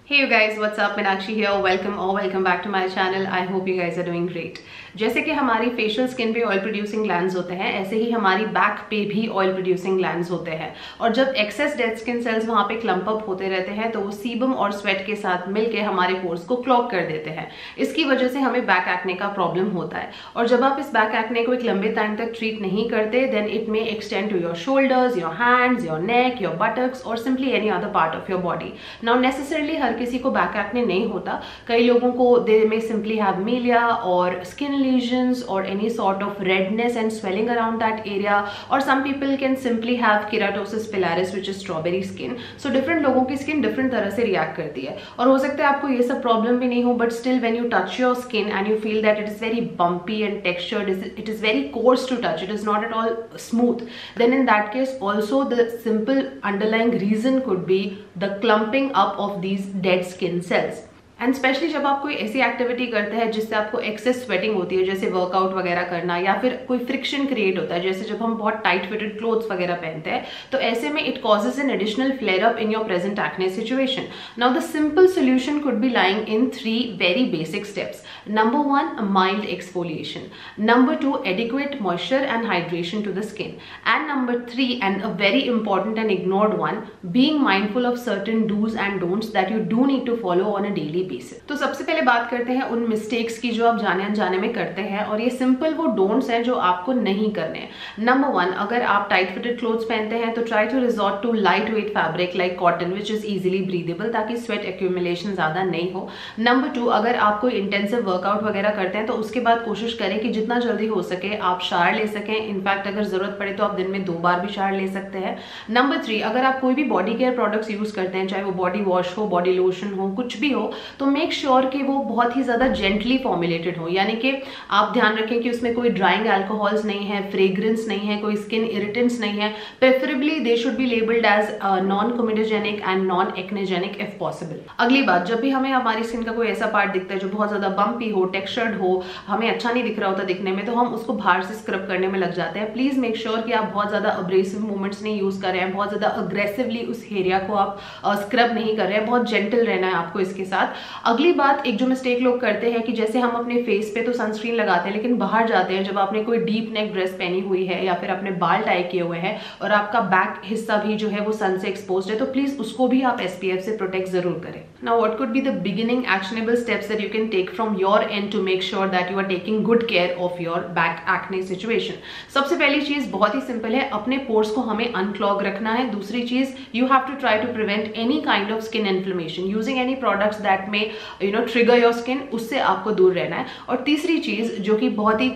Hey you guys, what's up? Meenakshi here. Welcome back to my channel. I hope you guys are doing great. जैसे कि हमारी facial skin पे oil producing glands होते हैं, ऐसे ही हमारी बैक पे भी ऑयल प्रोड्यूसिंग ग्लैंड्स होते हैं। और जब एक्सेस डेड स्किन सेल्स वहाँ पे क्लम्प अप होते रहते हैं तो वो सीबम और स्वेट के साथ मिलके हमारे पोर्स को क्लॉग कर देते हैं। इसकी वजह से हमें बैक एक्ने का प्रॉब्लम होता है। और जब आप इस बैक एक्ने को एक लंबे टाइम तक ट्रीट नहीं करते, then it may extend to your shoulders, your hands, your neck, your buttocks और simply any other part of your body. Now necessarily हर किसी को बैक एक्ने नहीं होता। कई लोगों को दे मे सिंपली हैव मीलिया और skin lesions or any sort of redness and swelling around that area, or some people can simply have keratosis pilaris which is strawberry skin. So different लोगों की skin different तरह से react करती है और हो सकता है आपको ये सब problem भी नहीं हो, but still when you touch your skin and you feel that it is very bumpy and textured, it is very coarse to touch, it is not at all smooth, then in that case also the simple underlying reason could be the clumping up of these dead skin cells. And specially जब आप कोई ऐसी activity करते हैं जिससे आपको excess sweating होती है, जैसे वर्कआउट वगैरह करना, या फिर कोई फ्रिक्शन क्रिएट होता है, जैसे जब हम बहुत टाइट फिटेड क्लोथ्स वगैरह पहनते हैं, तो ऐसे में it causes an additional flare up in your present acne situation. Now the simple solution could be lying in 3 very basic steps. Number 1, a mild exfoliation. Number 2, adequate moisture and hydration to the skin. And number 3, and a very important and ignored one, being mindful of certain do's and don'ts that you do need to follow on a daily basis. तो सबसे पहले बात करते हैं उन mistakes की जो आप जाने अनजाने में करते हैं, और ये सिंपल वो डोंट्स हैं जो आपको नहीं करने हैं. नंबर 1, अगर आप टाइट फिटेड क्लोथ्स पहनते हैं तो try to resort to light weight fabric like cotton which is easily breathable, ताकि स्वेट एक्यूमुलेशन ज्यादा नहीं हो. नंबर 2, अगर आप कोई इंटेंसिव वर्कआउट वगैरह करते हैं तो उसके बाद कोशिश करें कि जितना जल्दी हो सके आप शावर ले सकें. इनफैक्ट अगर जरूरत पड़े तो आप दिन में 2 बार भी शावर ले सकते हैं. नंबर 3, अगर आप कोई भी बॉडी केयर प्रोडक्ट्स यूज करते हैं, चाहे वो बॉडी वॉश हो, बॉडी लोशन हो, कुछ भी हो, तो मेक श्योर कि वो बहुत ही ज्यादा जेंटली फॉर्मुलेटेड हो. यानी कि आप ध्यान रखें कि उसमें कोई ड्राइंग अल्कोहल्स नहीं है, फ्रेग्रेंस नहीं है, कोई स्किन इरिटेंट्स नहीं है. Preferably they should be labelled as non comedogenic and non acnegenic if possible. अगली बात, जब भी हमें हमारी स्किन का कोई ऐसा पार्ट दिखता है जो बहुत ज्यादा बम्पी हो, टेक्सचर्ड हो, हमें अच्छा नहीं दिख रहा होता दिखने में, तो हम उसको बाहर से स्क्रब करने में लग जाते हैं. प्लीज मेक श्योर कि आप बहुत ज्यादा अब्रेसिव मूवमेंट्स नहीं यूज कर रहे हैं, बहुत ज्यादा अग्रेसिवली उस एरिया को आप स्क्रब नहीं कर रहे हैं. बहुत जेंटल रहना है आपको इसके साथ. अगली बात, एक जो मिस्टेक लोग करते हैं कि जैसे हम अपने फेस पे तो सनस्क्रीन लगाते हैं, लेकिन बाहर जाते हैं जब आपने कोई डीप नेक ड्रेस पहनी हुई है या फिर अपने बाल टाई किए हुए हैं और आपका बैक हिस्सा भी जो है वो सन से एक्सपोज्ड है, तो प्लीज उसको भी आप SPF से प्रोटेक्ट जरूर करें. Now what could be the beginning actionable steps that you can take from your end to make sure that you are taking good care of your back acne situation. सबसे पहली चीज बहुत ही simple है, अपने pores को हमें unclog रखना है. दूसरी चीज, you have to try to prevent any kind of skin inflammation using any products that may trigger your skin, उससे आपको दूर रहना है. और तीसरी चीज जो कि बहुत ही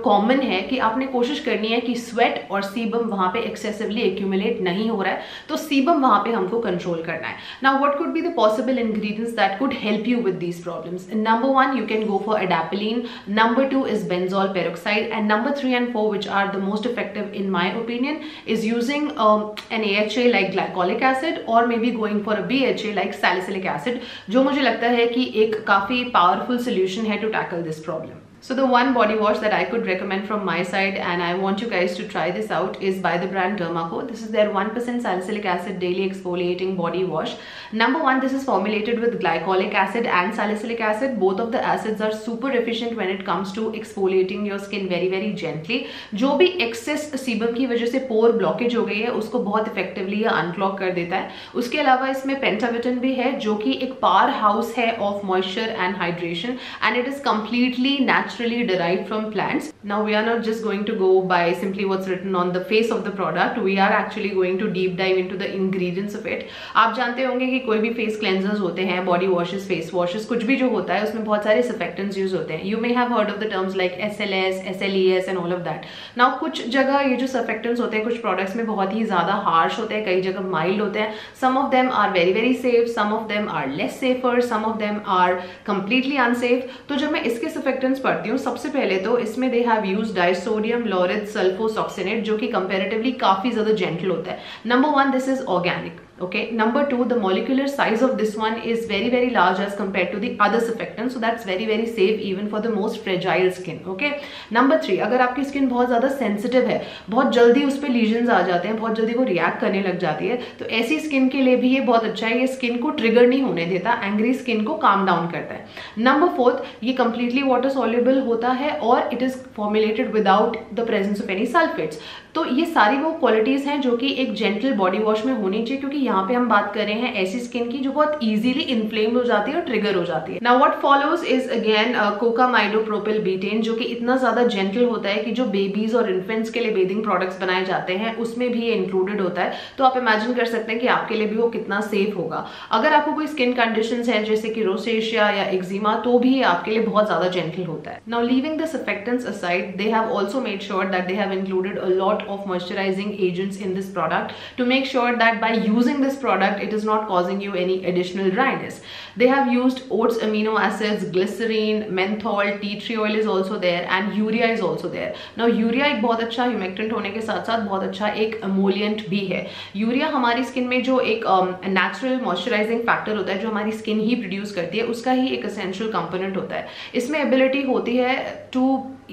कॉमन है, कि आपने कोशिश करनी है कि स्वेट और सीबम वहां पे एक्सेसिवली एक्यूमुलेट नहीं हो रहा है, तो सीबम वहां पे हमको कंट्रोल करना है. Now what could be the possible ingredients that could help you with these problems. Number 1, you can go for adapalene. Number 2 is benzol peroxide, and number 3 and 4, which are the most effective in my opinion, is using an AHA like glycolic acid or maybe going for a BHA like salicylic acid, जो मुझे लगता है कि एक काफी powerful solution है to tackle this problem. So the one body wash that I could recommend from my side, and I want you guys to try this out, is by the brand Dermaco. This is their 1% salicylic acid daily exfoliating body wash. Number 1, this is formulated with glycolic acid and salicylic acid. Both of the acids are super efficient when it comes to exfoliating your skin very very gently. जो भी excess sebum की वजह से pore blockage हो गई है उसको बहुत effectively ये unclog कर देता है. उसके अलावा इसमें पेंटाविटन भी है जो कि एक power house है of moisture and hydration, and it is completely natural derived from plants. Now we are not just going to go by simply what's written on the face of the product. We are actually going to deep dive into the ingredients of it. आप जानते होंगे कि कोई भी face cleansers होते हैं, body washes, face washes, कुछ भी जो होता है उसमें बहुत सारे सर्फेक्टेंट्स यूज होते हैं. You may have heard of the terms like SLS, SLES and all of that. Now कुछ जगह ये जो सर्फेक्टेंट्स होते हैं कुछ प्रोडक्ट्स में बहुत ही ज्यादा हार्श होते हैं, कई जगह माइल्ड होते हैं. Some of them are very very safe, some of them are less safer, some of them are completely unsafe. तो जब मैं इसके सर्फेक्टेंट्स पढ़ती हूँ, सबसे पहले तो इसमें they have used disodium laureth sulfosuccinate, जो कि कंपैरेटिवली काफी ज्यादा जेंटल होता है. Number 1, this is organic. Okay, number 2, the molecular size of this one is very large as compared to the other surfactants, so that's very safe even for the most fragile skin. Okay, number 3, अगर आपकी skin बहुत ज़्यादा sensitive है, बहुत जल्दी उस पर lesions आ जाते हैं, बहुत जल्दी वो रिएक्ट करने लग जाती है, तो ऐसी स्किन के लिए भी ये बहुत अच्छा है। ये स्किन को ट्रिगर नहीं होने देता, एंग्री स्किन को काम डाउन करता है। नंबर 4, ये कंप्लीटली वाटर सॉल्युबल होता है और it is formulated without the presence of any sulphates. तो ये सारी वो क्वालिटीज हैं जो कि एक जेंटल बॉडी वॉश में होनी चाहिए, क्योंकि यहाँ पे हम बात कर रहे हैं ऐसी स्किन की जो बहुत इजीली इन्फ्लेम्ड हो जाती है और ट्रिगर हो जाती है। Now what follows is again cocamidopropyl betaine, जो कि इतना ज्यादा जेंटल होता है कि जो बेबीज और इन्फेंट्स के लिए बेदिंग प्रोडक्ट्स बनाए जाते हैं उसमें भी ये इंक्लूडेड होता है। तो आप इमेजिन कर सकते हैं कि आपके लिए भी वो कितना सेफ होगा। अगर आपको कोई स्किन कंडीशंस है जैसे कि रोसेशिया या एक्जिमा, तो भी ये आपके लिए बहुत ज्यादा जेंटल होता है। Now leaving the surfactants aside, they have also made sure that they have included a lot of moisturizing agents in this product to make sure that by using this product it is not causing you any additional dryness. They have used oats amino acids, glycerine, menthol, tea tree oil is also there and urea is also there. Now urea एक बहुत अच्छा humectant होने के साथ साथ बहुत अच्छा एक emollient भी है। यूरिया हमारी स्किन में जो एक नेचुरल मॉइस्चराइजिंग फैक्टर होता है जो हमारी स्किन ही प्रोड्यूस करती है, उसका ही एक एसेंशियल कंपोनेंट होता है। इसमें एबिलिटी होती है to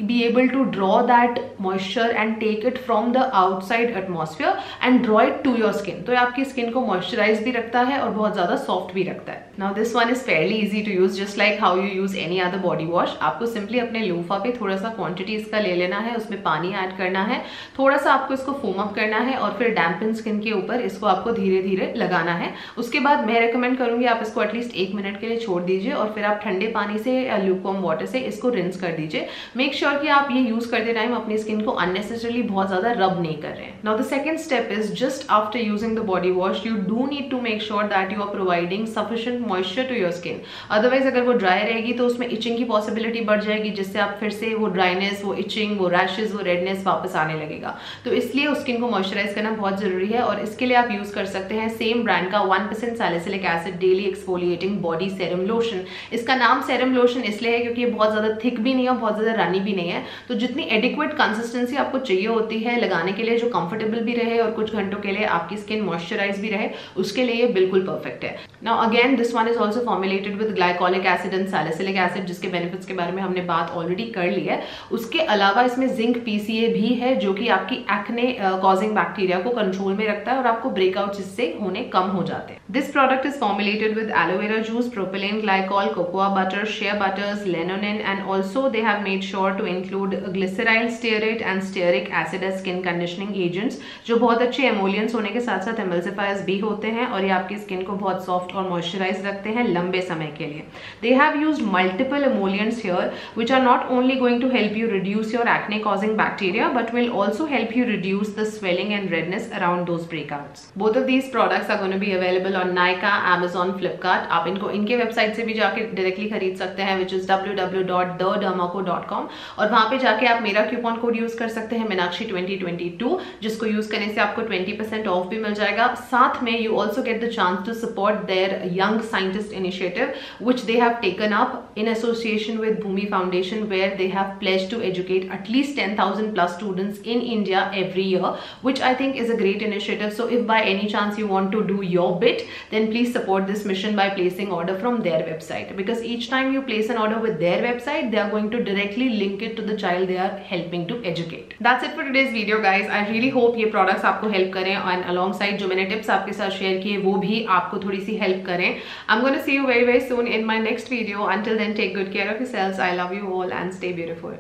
be able to draw that moisture and take it from the outside atmosphere and draw it to your skin. तो आपकी स्किन को मॉइस्चराइज भी रखता है और बहुत ज्यादा सॉफ्ट भी रखता है। Now this one is fairly easy to use, just like how you use any other body wash. आपको सिंपली अपने लोफा पे थोड़ा सा क्वांटिटी इसका ले लेना है, उसमें पानी ऐड करना है, थोड़ा सा आपको इसको फोम अप करना है और फिर डैम्पन स्किन के ऊपर इसको आपको धीरे धीरे लगाना है। उसके बाद मैं रेकमेंड करूंगी आप इसको एटलीस्ट 1 मिनट के लिए छोड़ दीजिए और फिर आप ठंडे पानी से या ल्यूकवार्म वाटर से इसको रिंस कर दीजिए। मेक श्योर कि आप ये यूज करते टाइम अपनी स्किन को अननेसेसरली बहुत ज्यादा रब नहीं कर रहे हैं। Now the second step is just after using the body wash you do need to make sure that you are providing sufficient moisture to your skin. Otherwise अगर वो ड्राई रहेगी तो उसमें इचिंग की पॉसिबिलिटी बढ़ जाएगी, जिससे आप फिर से वो ड्राइनेस, वो इचिंग, वो रैशेज, वो रेडनेस वापस आने लगेगा। तो इसलिए उस स्किन को मॉइस्चराइज करना बहुत जरूरी है और इसके लिए आप यूज कर सकते हैं सेम ब्रांड का 1% salicylic acid daily exfoliating body serum lotion. इसका नाम सेरम लोशन इसलिए है क्योंकि ये बहुत ज्यादा थिक भी नहीं है और बहुत ज्यादा रनी भी नहीं है, तो जितनी एडिक्वेट कंसिस्टेंसी आपको चाहिए होती है लगाने के लिए, जो कंफर्टेबल भी रहे और कुछ घंटों के लिए आपकी स्किन मॉइस्चराइज भी रहे, उसके लिए ये बिल्कुल परफेक्ट है। Now again this one is also formulated with glycolic acid and salicylic acid, जिसके बेनिफिट्स के बारे में हमने बात ऑलरेडी कर ली है। उसके अलावा इसमें जिंक पीसीए भी है जो कि आपकी एक्ने कॉजिंग बैक्टीरिया को कंट्रोल में रखता है और आपको ब्रेकआउट्स इससे होने कम हो जाते हैं। This product is formulated with aloe vera juice, propylene glycol, cocoa butter, shea butters, lanolin and also they have made sure to include glyceryl, stearate and stearic acid as skin conditioning agents, जो बहुत अच्छे एमोलियंस होने के साथ साथ एमल्सिफायर्स भी होते हैं और ये आपकी स्किन को बहुत सॉफ्ट और मॉइस्चराइज रखते हैं लंबे समय के लिए। They have used multiple emollients here which are not only going to help you reduce your acne causing bacteria but will also help you reduce the swelling and redness around those breakouts. Both of these products are going to be available on Nykaa, Amazon, Flipkart. आप इनको इनके website से भी जाके directly खरीद सकते हैं which is www.thedermaco.com और वहां पे जाके आप मेरा कूपन कोड यूज कर सकते हैं मीनाक्षी 2022, जिसको यूज करने से आपको 20% ऑफ भी मिल जाएगा। साथ में you also get the chance to support their young scientist initiative which they have taken up in association with Bhumi Foundation, where they have pledged to educate at least 10,000 plus students in India every year, which I think is a great initiative. So if by any chance you want to do your bit, then please support this mission by placing order from their website, because each time you place an order with their website they are going to directly link it to the child they are helping to educate. That's it for today's video guys. I really hope ये products आपको help करें and alongside जो मैंने tips आपके साथ share किए वो भी आपको थोड़ी सी help करें। I'm going to see you very soon in my next video. Until then, take good care of yourselves. I love you all and stay beautiful.